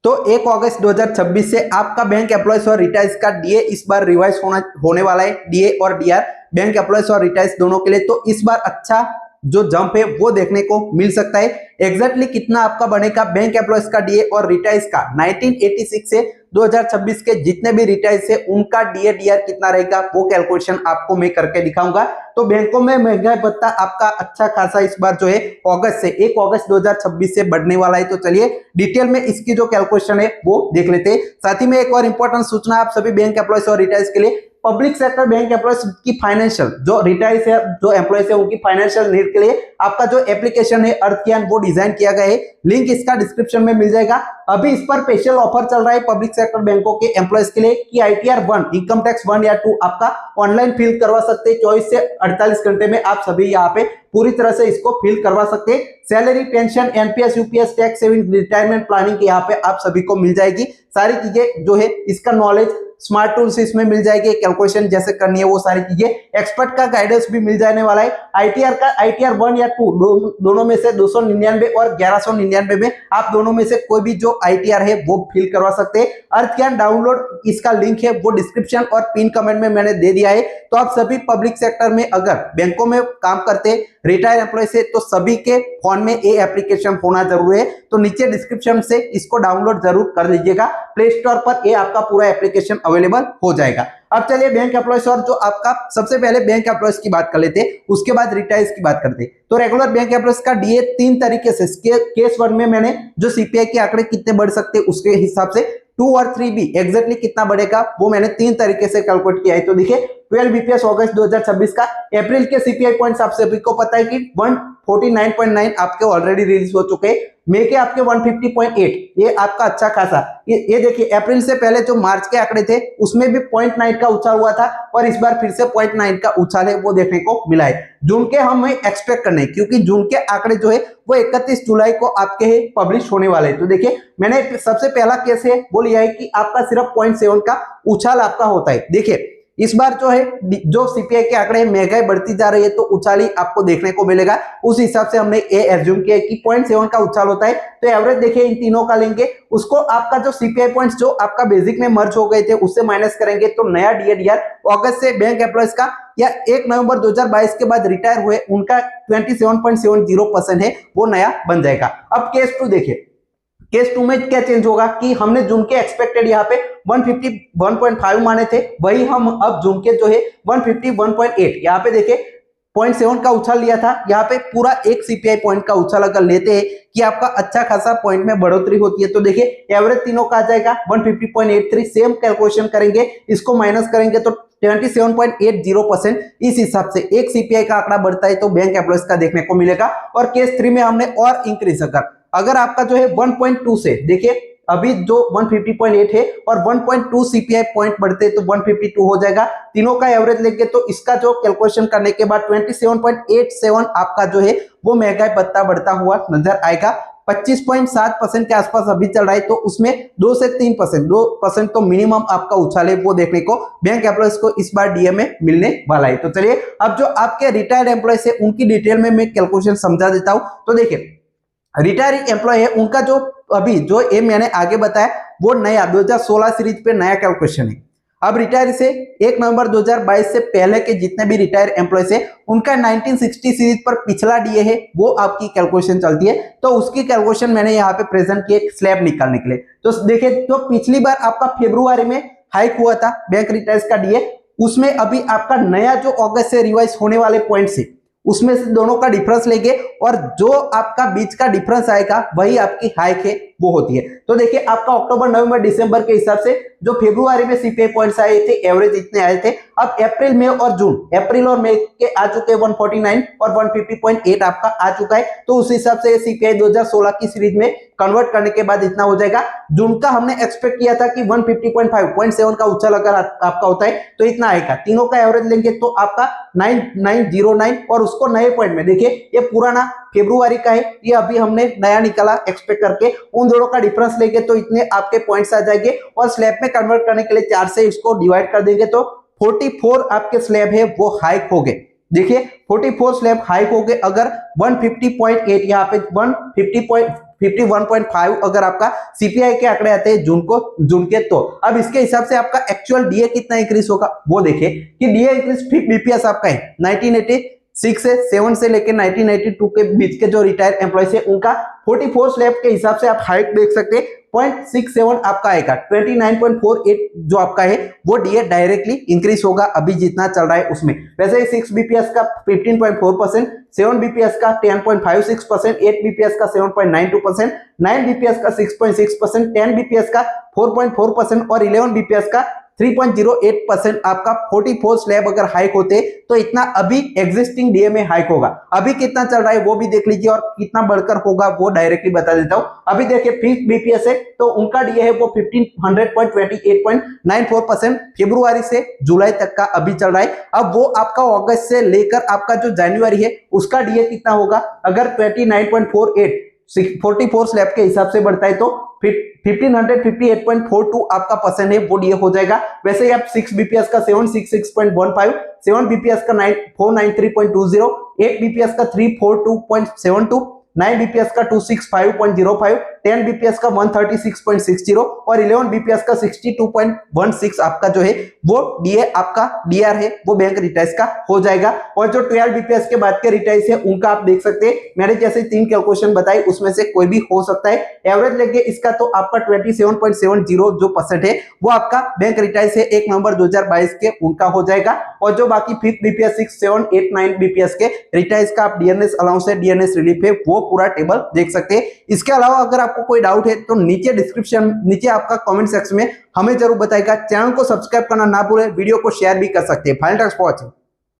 तो 1 अगस्त 2026 से आपका बैंक एम्प्लॉयज और रिटायर्स का डीए इस बार रिवाइज होने वाला है। डीए और डीआर बैंक एम्प्लॉयज और रिटायर्स दोनों के लिए। तो इस बार अच्छा जो जंप है वो देखने को मिल सकता है। एग्जैक्टली कितना आपका बनेगा बैंक एम्प्लॉयज का डीए और रिटायर्स का 1986 से 2026 के जितने भी रिटायर्स है उनका डीए डीआर कितना रहेगा वो कैलकुलेशन आपको मैं करके दिखाऊंगा। तो बैंकों में महंगाई भत्ता आपका अच्छा खासा इस बार जो है अगस्त से 1 अगस्त 2026 से बढ़ने वाला है। तो चलिए डिटेल में इसकी जो कैलकुलेशन है वो देख लेते हैं। साथ ही में एक और इंपॉर्टेंट सूचना आप सभी बैंक एम्प्लॉयज और रिटायर्स के लिए, पब्लिक सेक्टर बैंक एम्प्लॉयज की फाइनेंशियल जो रिटायर्स है जो एम्प्लॉयज है उनकी फाइनेंशियल नीड के लिए आपका जो एप्लीकेशन है अर्थज्ञान वो डिजाइन किया गया है। लिंक इसका डिस्क्रिप्शन में मिल जाएगा। अभी इस पर स्पेशल ऑफर चल रहा है पब्लिक सेक्टर बैंकों के एम्प्लॉयज के लिए कि आईटीआर 1 इनकम टैक्स 1 या 2 आपका ऑनलाइन फिल करवा सकते हैं। 24 से 48 घंटे में आप सभी यहाँ पे पूरी तरह से इसको फिल करवा सकते हैं। Salary, pension, NPS, UPS, tax saving, retirement planning यहाँ पे आप सभी को मिल जाएगी। सारी चीजें जो है इसका नॉलेज स्मार्ट टूल्स इसमें मिल जाएगी। कैलकुलेशन जैसे करनी है वो सारी चीजें, एक्सपर्ट का गाइडेंस भी मिल जाने वाला है। आईटीआर का आईटीआर 1 या 2 दोनों में से 299 और 1199 में आप दोनों में से कोई भी जो आईटीआर है वो फिल करवा सकते हैं। अर्थज्ञान डाउनलोड इसका लिंक है वो डिस्क्रिप्शन और पिन कमेंट में मैंने दे दिया है। तो आप सभी पब्लिक सेक्टर में अगर बैंकों में काम करते रिटायर एम्प्लॉय से तो सभी के फोन में ये एप्लीकेशन होना जरूरी है। तो नीचे डिस्क्रिप्शन से इसको डाउनलोड जरूर कर लीजिएगा। प्ले स्टोर पर ये आपका पूरा एप्लीकेशन अवेलेबल हो जाएगा। अब चलिए बैंक एम्प्लॉयज और जो आपका सबसे पहले बैंक एम्प्लॉयज की बात कर लेते हैं, उसके बाद रिटायर्स की बात करते हैं। तो रेगुलर बैंक एम्प्लॉयज का डीए 3 तरीके से, केस 1 में मैंने जो सीपीआई के आंकड़े कितने बढ़ सकते हैं उसके हिसाब से 2 और 3 भी एग्जैक्टली कितना बढ़ेगा वो मैंने 3 तरीके से कैलकुलेट किया है। तो देखिए 12 बीपीएस अगस्त 2026 का, अप्रैल के सीपीआई पॉइंट्स आप सभी को पता है कि 149.9 आपके ऑलरेडी रिलीज हो चुके हैं। मई के आपके 150.8 ये आपका अच्छा खासा, ये देखिए अप्रैल से पहले जो मार्च के आंकड़े थे उसमें भी 0.9 का उछाल हुआ था और इस बार फिर से 0.9 का उछाल है वो देखने को मिला है। जून के हमें एक्सपेक्ट करने क्योंकि जून के आंकड़े जो है वो 31 जुलाई को आपके पब्लिश होने वाले हैं। तो देखिए मैंने सबसे पहला केस है वो लिया है कि आपका सिर्फ 0.7 का उछाल आपका होता है। देखिए इस बार जो है जो सीपीआई के आंकड़े महंगाई बढ़ती जा रही है तो उछाल ही आपको देखने को मिलेगा। उस हिसाब से हमने ये एज्यूम किया कि 0.7 का उछाल होता है। तो एवरेज देखिए इन तीनों का लेंगे, उसको आपका जो सीपीआई पॉइंट्स जो आपका बेसिक में मर्ज हो गए थे उससे माइनस करेंगे तो नया डीएडीआर अगस्त से बैंक एम्प्लॉयज का या 1 नवंबर 2022 के बाद रिटायर हुए उनका 27.70% है वो नया बन जाएगा। अब केस 2 देखिए, केस 2 में क्या चेंज होगा कि हमने जून के एक्सपेक्टेड यहाँ पे 151.5 माने थे, वही हम अब जून के जो है 151.8 यहाँ पे देखिए 0.7 का उछाल लिया था। यहाँ पे पूरा एक सीपीआई पॉइंट का उछाल अगर लेते हैं कि आपका अच्छा खासा पॉइंट में बढ़ोतरी होती है। तो देखिए एवरेज तीनों का आ जाएगा 150.83। सेम कैलकुलेशन करेंगे, इसको माइनस करेंगे तो 27.80%। इस हिसाब से एक सीपीआई का आंकड़ा बढ़ता है तो बैंक एम्प्लॉयज का देखने को मिलेगा। और केस 3 में हमने और इंक्रीज अगर आपका जो है 1.2 से, देखिए अभी जो 150.8 है और 1.2 सीपीआई पॉइंट बढ़ते तो 152 हो जाएगा। तीनों का एवरेज लेंगे तो इसका जो कैलकुलेशन करने के बाद 27.87 आपका जो है वो महंगाई भत्ता बढ़ता हुआ नजर आएगा। 25.7% के आसपास अभी चल रहा है तो उसमें 2 से 3%, 2% तो मिनिमम आपका उछाल है वो देखने को बैंक एम्प्लॉयज को इस बार डीए में मिलने वाला है। तो चलिए अब जो आपके रिटायर्ड एम्प्लॉयज है उनकी डिटेल में मैं कैलकुलेशन समझा देता हूं। तो देखिए रिटायरिंग एम्प्लॉय है उनका जो अभी जो ये मैंने आगे बताया वो नया 2016 सीरीज पे नया कैलकुलेशन है। अब रिटायर से 1 नवंबर 2022 से पहले के जितने भी रिटायर एम्प्लॉयज है उनका 1960 सीरीज पर पिछला डीए है वो आपकी कैलकुलेशन चलती है। तो उसकी कैलकुलेशन मैंने यहाँ पे प्रेजेंट की स्लैब निकालने के लिए। तो देखिए तो पिछली बार आपका फरवरी में हाइक हुआ था बैंक रिटायर्स का डीए, उसमें अभी आपका नया जो अगस्त से रिवाइज होने वाले पॉइंट से उसमें से दोनों का डिफरेंस लेंगे और जो आपका बीच का डिफरेंस आएगा वही आपकी हाइक है वो होती है। तो देखिए आपका अक्टूबर, नवंबर, दिसंबर के हिसाब से जो फरवरी में सीपीआई पॉइंट्स आए थे एवरेज इतने आए थे। अब अप्रैल में और जून, अप्रैल और मई के आ चुके 149 और 150.8 आपका आ चुका है। तो उस हिसाब से सीपीआई 2016 की सीरीज में कन्वर्ट करने के बाद इतना हो जाएगा। जून का हमने एक्सपेक्ट किया था कि 150.5 का उछाल अगर आपका होता है तो इतना आएगा। तीनों का एवरेज लेंगे तो आपका 9909 और उसको नए पॉइंट में देखिए ये पुराना फरवरी का है, ये अभी हमने नया निकाला एक्सपेक्ट करके, उन दोनों का डिफरेंस लेंगे तो इतने आपके पॉइंट्स आ जाएंगे और स्लैब में कन्वर्ट करने के लिए 4 से इसको डिवाइड कर देंगे तो 44 आपके स्लैब है वो हाइक हो गए। देखिए 44 स्लैब हाइक हो गए अगर 150.8 यहाँ पे 51.5 अगर आपका सीपीआई के आंकड़े आते हैं जून के, तो अब इसके हिसाब से आपका एक्चुअल डीए कितना इंक्रीज होगा वो देखिए कि डीए इंक्रीज 5 बीपीएस आपका है 1986 से 7 से लेकर 1992 के बीच के जो रिटायर्ड एम्प्लॉयज है उनका 44 स्लैब के हिसाब से आप हाइक देख सकते हैं 0.67 आपका आएगा 29.48 जो आपका है वो डीए डायरेक्टली इंक्रीज होगा अभी जितना चल रहा है उसमें। वैसे 6 बीपीएस का 15.4%, 7 बीपीएस का 10.56%, 8 बीपीएस का 7.92%, 9 बीपीएस का 6.6%, 10 बीपीएस का 4.4% और 11 बीपीएस का 3.08% आपका 44 स्लैब अगर हाइक होते तो इतना अभी एग्जिस्टिंग डीए में हाइक होगा। अभी कितना चल रहा है वो भी देख लीजिए और कितना बढ़कर होगा वो डायरेक्टली बता देता हूं। अभी देखिए 5 बीपीएस है तो उनका डीए है वो 1500.28.94% फरवरी से जुलाई तक का अभी चल रहा है। अब वो आपका अगस्त से लेकर आपका जो जनवरी है उसका डीए कितना होगा, अगर 29.48 44 स्लैब के हिसाब से बढ़ता है तो 1558.42 आपका परसेंट है वो डीए हो जाएगा। वैसे आप 6 बीपीएस का 766.15, 7 बीपीएस का 493.20, 8 बीपीएस का 342.72, 9 बीपीएस का 265.05, 10 बीपीएस का 136.60 और 11 बीपीएस का 62.16 आपका जो है वो डीए आपका डीआर है वो बैंक रिटाइज का हो जाएगा। और जो 12 बीपीएस के बाद के रिटाइज है उनका आप देख सकते हैं, मैंने जैसे 3 कैलकुलेशन बताई उसमें से कोई भी हो सकता है। एवरेज लेंगे इसका तो आपका 27.70 जो परसेंट है वो आपका बैंक रिटाइज है 1 नवंबर 2022 के उनका हो जाएगा। और जो बाकी 5 बीपीएस 6, 7, 8, 9 बीपीएस के रिटाइज का आप डीएनएस अलाउंस है, डीएनएस रिलीफ है वो पूरा टेबल देख सकते हैं। इसके अलावा अगर आपको कोई डाउट है तो नीचे आपका कमेंट सेक्शन में हमें जरूर बताइएगा। चैनल को सब्सक्राइब करना ना भूलें, वीडियो को शेयर भी कर सकते हैं। Final tax for watching.